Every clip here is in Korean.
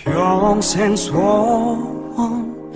평생 소원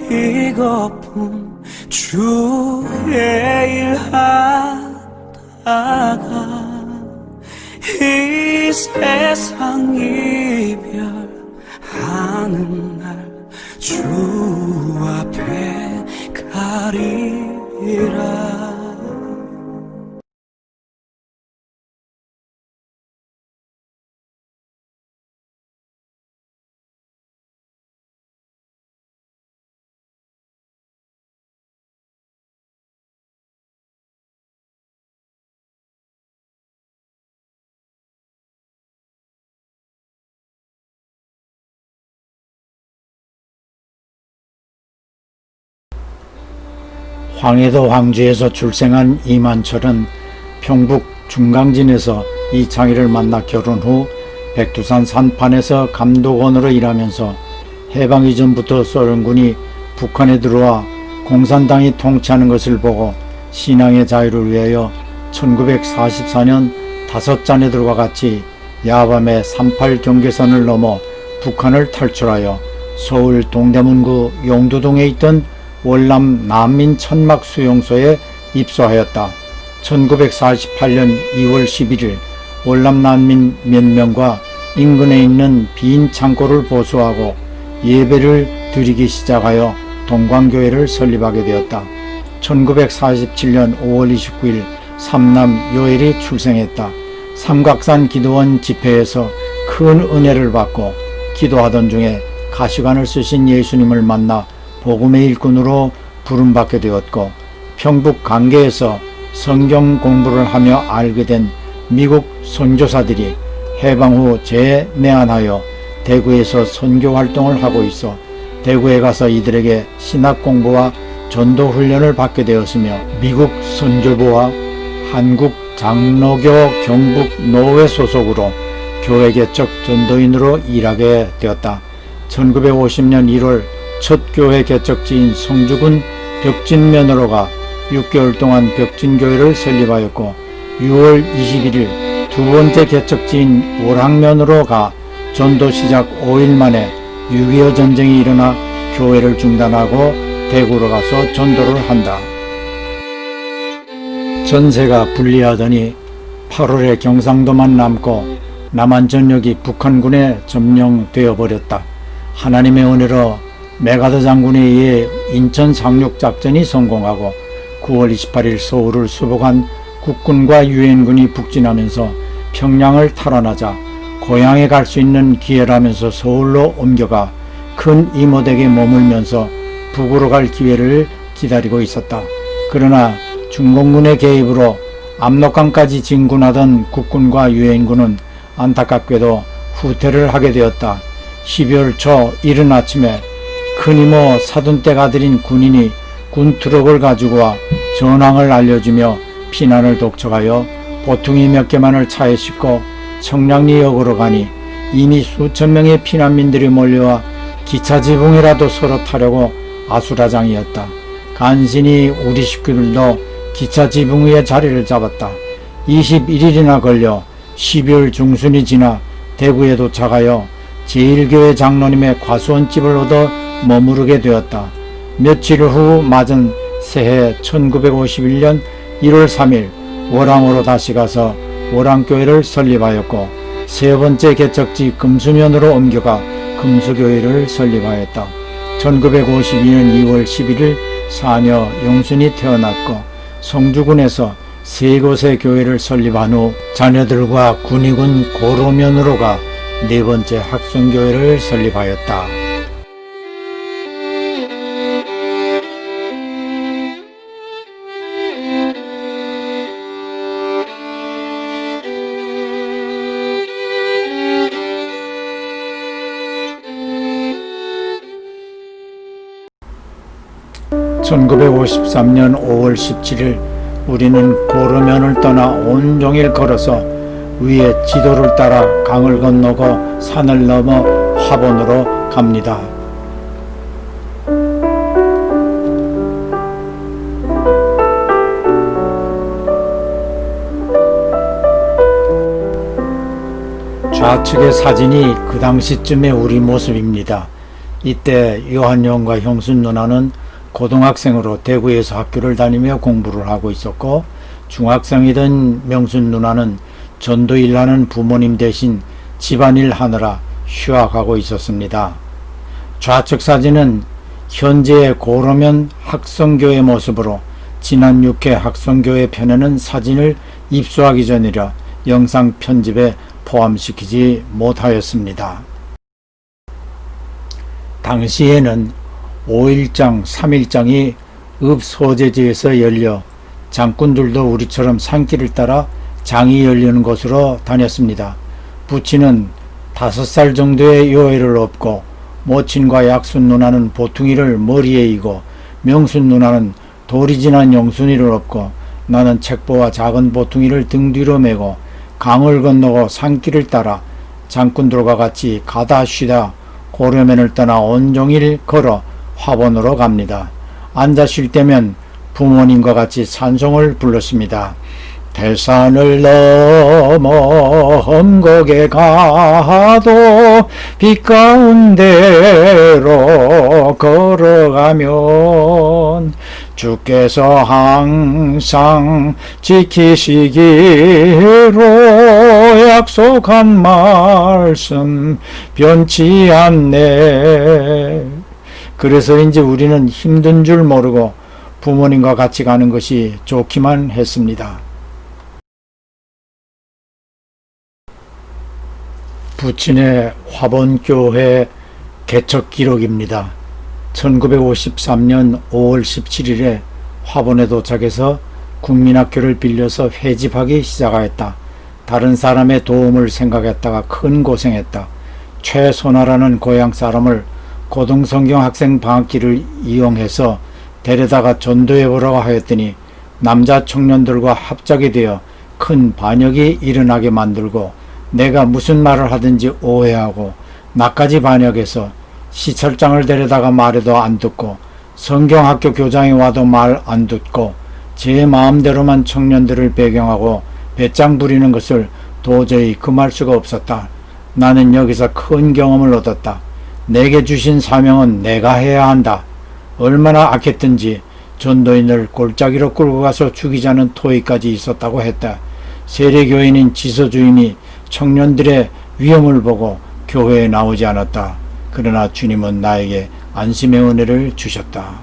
이것뿐 주의 일하다가 이 세상 이별하는 날 주 앞에 가리라. 황해도 황주에서 출생한 이만철은 평북 중강진에서 이창희를 만나 결혼 후 백두산 산판에서 감독원으로 일하면서 해방 이전부터 소련군이 북한에 들어와 공산당이 통치하는 것을 보고 신앙의 자유를 위하여 1944년 5자녀들과 같이 야밤에 38 경계선을 넘어 북한을 탈출하여 서울 동대문구 용두동에 있던 월남 난민 천막 수용소에 입소하였다. 1948년 2월 11일 월남 난민 몇 명과 인근에 있는 빈 창고를 보수하고 예배를 드리기 시작하여 동광교회를 설립하게 되었다. 1947년 5월 29일 삼남 요엘이 출생했다. 삼각산 기도원 집회에서 큰 은혜를 받고 기도하던 중에 가시관을 쓰신 예수님을 만나 복음의 일꾼으로 부름받게 되었고, 평북 강계에서 성경 공부를 하며 알게 된 미국 선교사들이 해방 후 재내한하여 대구에서 선교 활동을 하고 있어 대구에 가서 이들에게 신학 공부와 전도 훈련을 받게 되었으며, 미국 선교부와 한국 장로교 경북 노회 소속으로 교회 개척 전도인으로 일하게 되었다. 1950년 1월 첫 교회 개척지인 성주군 벽진면으로가 6개월 동안 벽진교회를 설립하였고, 6월 21일 두 번째 개척지인 오락면으로가 전도 시작 5일 만에 6.25 전쟁이 일어나 교회를 중단하고 대구로 가서 전도를 한다. 전세가 불리하더니 8월에 경상도만 남고 남한 전역이 북한군에 점령되어 버렸다. 하나님의 은혜로 메가더 장군에 의해 인천 상륙작전이 성공하고 9월 28일 서울을 수복한 국군과 유엔군이 북진하면서 평양을 탈환하자 고향에 갈 수 있는 기회라면서 서울로 옮겨가 큰 이모댁에 머물면서 북으로 갈 기회를 기다리고 있었다. 그러나 중공군의 개입으로 압록강까지 진군하던 국군과 유엔군은 안타깝게도 후퇴를 하게 되었다. 12월 초 이른 아침에 큰 이모 사돈댁 아들인 군인이 군 트럭을 가지고 와 전황을 알려주며 피난을 독촉하여 보퉁이 몇 개만을 차에 싣고 청량리역으로 가니 이미 수천 명의 피난민들이 몰려와 기차 지붕이라도 서로 타려고 아수라장이었다. 간신히 우리 식구들도 기차 지붕 위에 자리를 잡았다. 21일이나 걸려 12월 중순이 지나 대구에 도착하여 제1교회 장로님의 과수원집을 얻어 머무르게 되었다. 며칠 후 맞은 새해 1951년 1월 3일 월항으로 다시 가서 월항교회를 설립하였고, 세 번째 개척지 금수면으로 옮겨가 금수교회를 설립하였다. 1952년 2월 11일 사녀 용순이 태어났고, 성주군에서 세 곳의 교회를 설립한 후 자녀들과 군의군 고로면으로 가 네 번째 학성교회를 설립하였다. (1953년 5월 17일) 우리는 고르면을 떠나 온종일 걸어서 위에 지도를 따라 강을 건너고 산을 넘어 화본으로 갑니다. 좌측의 사진이 그 당시쯤의 우리 모습입니다. 이때 요한영과 형순 누나는 고등학생으로 대구에서 학교를 다니며 공부를 하고 있었고, 중학생이던 명순 누나는 전도일 하는 부모님 대신 집안일 하느라 휴학하고 있었습니다. 좌측 사진은 현재의 고로면 학성교회 모습으로, 지난 6회 학성교회 편에는 사진을 입수하기 전이라 영상 편집에 포함시키지 못하였습니다. 당시에는 5일장, 3일장이 읍소재지에서 열려 장꾼들도 우리처럼 산길을 따라 장이 열리는 곳으로 다녔습니다. 부친은 5살 정도의 요애를 업고, 모친과 약순 누나는 보퉁이를 머리에 이고, 명순 누나는 돌이 지난 영순이를 업고, 나는 책보와 작은 보퉁이를 등 뒤로 메고 강을 건너고 산길을 따라 장꾼들과 같이 가다 쉬다 고려면을 떠나 온종일 걸어 화본으로 갑니다. 앉아 쉴 때면 부모님과 같이 찬송을 불렀습니다. 태산을 넘어 험곡에 가도 빛 가운데로 걸어가면 주께서 항상 지키시기로 약속한 말씀 변치 않네. 그래서인지 우리는 힘든 줄 모르고 부모님과 같이 가는 것이 좋기만 했습니다. 부친의 화본교회 개척 기록입니다. 1953년 5월 17일에 화본에 도착해서 국민학교를 빌려서 회집하기 시작하였다. 다른 사람의 도움을 생각했다가 큰 고생했다. 최선화라는 고향 사람을 고등성경 학생 방학기를 이용해서 데려다가 전도해 보라고 하였더니 남자 청년들과 합작이 되어 큰 반역이 일어나게 만들고, 내가 무슨 말을 하든지 오해하고 나까지 반역해서 시철장을 데려다가 말해도 안 듣고, 성경학교 교장이 와도 말 안 듣고, 제 마음대로만 청년들을 배경하고 배짱 부리는 것을 도저히 금할 수가 없었다. 나는 여기서 큰 경험을 얻었다. 내게 주신 사명은 내가 해야 한다. 얼마나 악했든지 전도인을 골짜기로 끌고 가서 죽이자는 토의까지 있었다고 했다. 세례교인인 지소주임이 청년들의 위험을 보고 교회에 나오지 않았다. 그러나 주님은 나에게 안심의 은혜를 주셨다.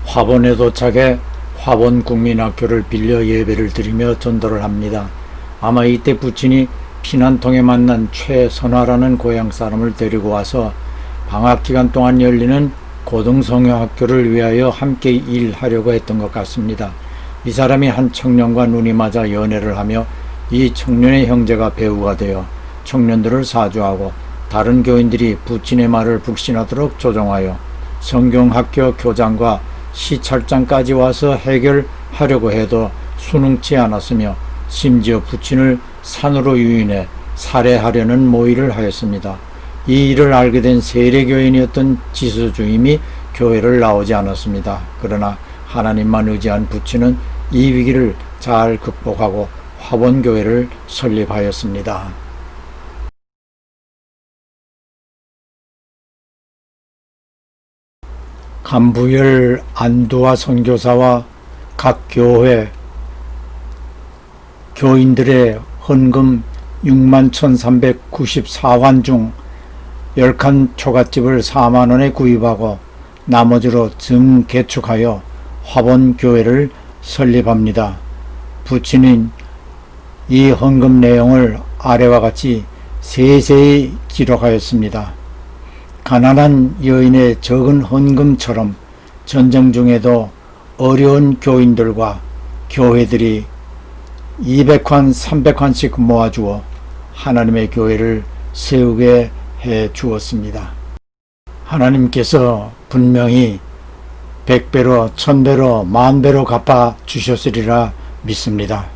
화본에 도착해 화본 국민학교를 빌려 예배를 드리며 전도를 합니다. 아마 이때 부친이 피난통에 만난 최선화라는 고향 사람을 데리고 와서 방학기간 동안 열리는 고등성경학교를 위하여 함께 일하려고 했던 것 같습니다. 이 사람이 한 청년과 눈이 맞아 연애를 하며 이 청년의 형제가 배우가 되어 청년들을 사주하고, 다른 교인들이 부친의 말을 북신하도록 조종하여 성경학교 교장과 시찰장까지 와서 해결하려고 해도 순응치 않았으며, 심지어 부친을 산으로 유인해 살해하려는 모의를 하였습니다. 이 일을 알게 된 세례교인이었던 지수주임이 교회를 나오지 않았습니다. 그러나 하나님만 의지한 부친은 이 위기를 잘 극복하고 화본교회를 설립하였습니다. 간부열 안두화 선교사와 각 교회 교인들의 헌금 61,394환 중 10칸 초가집을 4만원에 구입하고 나머지로 증개축하여 화본교회를 설립합니다. 부친인 이 헌금 내용을 아래와 같이 세세히 기록하였습니다. 가난한 여인의 적은 헌금처럼 전쟁 중에도 어려운 교인들과 교회들이 200환, 300환씩 모아주어 하나님의 교회를 세우게 해 주었습니다. 하나님께서 분명히 100배로, 1000배로, 10,000배로 갚아 주셨으리라 믿습니다.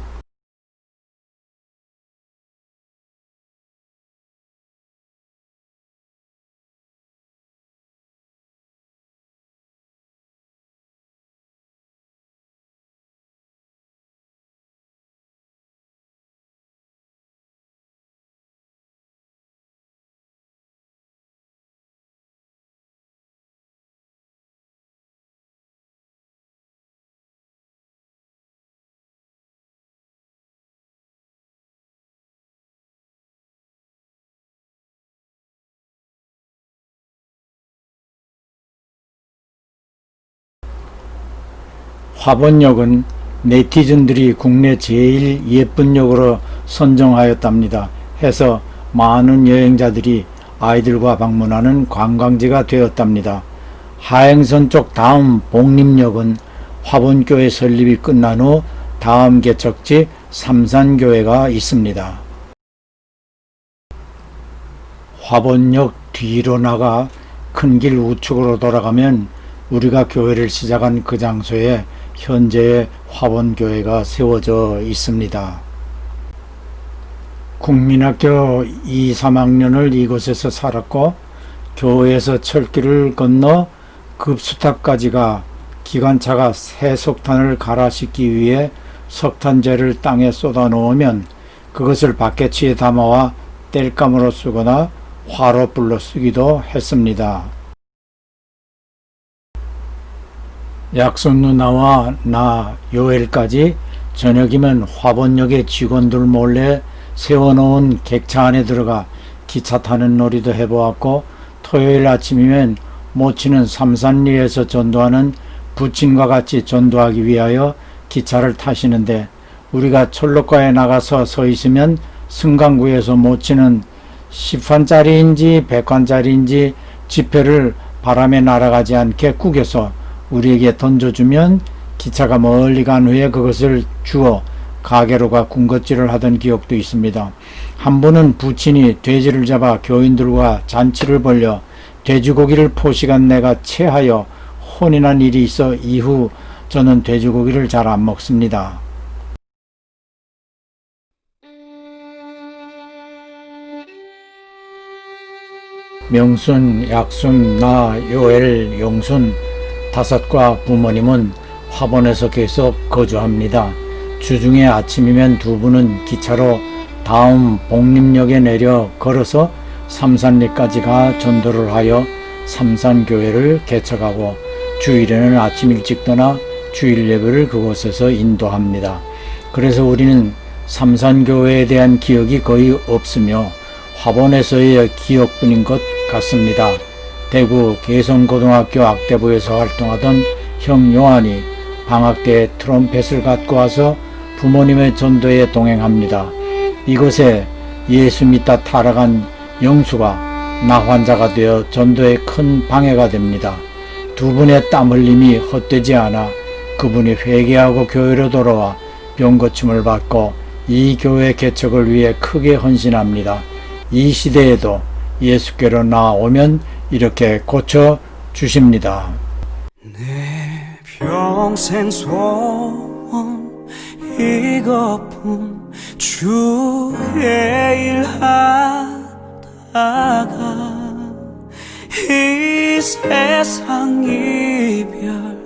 화번역은 네티즌들이 국내 제일 예쁜 역으로 선정하였답니다. 해서 많은 여행자들이 아이들과 방문하는 관광지가 되었답니다. 하행선 쪽 다음 복림역은 화번교회 설립이 끝난 후 다음 개척지 삼산교회가 있습니다. 화번역 뒤로 나가 큰 길 우측으로 돌아가면 우리가 교회를 시작한 그 장소에 현재의 화번교회가 세워져 있습니다. 국민학교 2, 3학년을 이곳에서 살았고 교회에서 철길을 건너 급수탑까지가 기관차가 새 석탄을 갈아싣기 위해 석탄재를 땅에 쏟아 놓으면 그것을 바켓치에 담아와 땔감으로 쓰거나 화로 불러 쓰기도 했습니다. 약손 누나와 나 요엘까지 저녁이면 화번역의 직원들 몰래 세워놓은 객차 안에 들어가 기차 타는 놀이도 해보았고, 토요일 아침이면 모치는 삼산리에서 전도하는 부친과 같이 전도하기 위하여 기차를 타시는데, 우리가 철로가에 나가서 서 있으면 승강구에서 모치는 10환짜리인지 100환짜리인지 지폐를 바람에 날아가지 않게 구겨서 우리에게 던져주면 기차가 멀리 간 후에 그것을 주어 가게로 가 군것질을 하던 기억도 있습니다. 한 번은 부친이 돼지를 잡아 교인들과 잔치를 벌려 돼지고기를 포시간 내가 체하여 혼이 난 일이 있어 이후 저는 돼지고기를 잘 안 먹습니다. 명순, 약순, 나, 요엘, 용순 다섯과 부모님은 화번에서 계속 거주합니다. 주중에 아침이면 두 분은 기차로 다음 복림역에 내려 걸어서 삼산리까지 가 전도를 하여 삼산교회를 개척하고, 주일에는 아침 일찍 떠나 주일 예배를 그곳에서 인도합니다. 그래서 우리는 삼산교회에 대한 기억이 거의 없으며 화번에서의 기억뿐인 것 같습니다. 대구 개성고등학교 악대부에서 활동하던 형 요한이 방학 때 트럼펫을 갖고 와서 부모님의 전도에 동행합니다. 이곳에 예수 믿다 타락한 영수가 나 환자가 되어 전도에 큰 방해가 됩니다. 두 분의 땀 흘림이 헛되지 않아 그분이 회개하고 교회로 돌아와 병고침을 받고 이 교회 개척을 위해 크게 헌신합니다. 이 시대에도 예수께로 나오면 이렇게 고쳐 주십니다. 내 평생 소원 이것뿐, 주의 일 하다가 이 세상 이별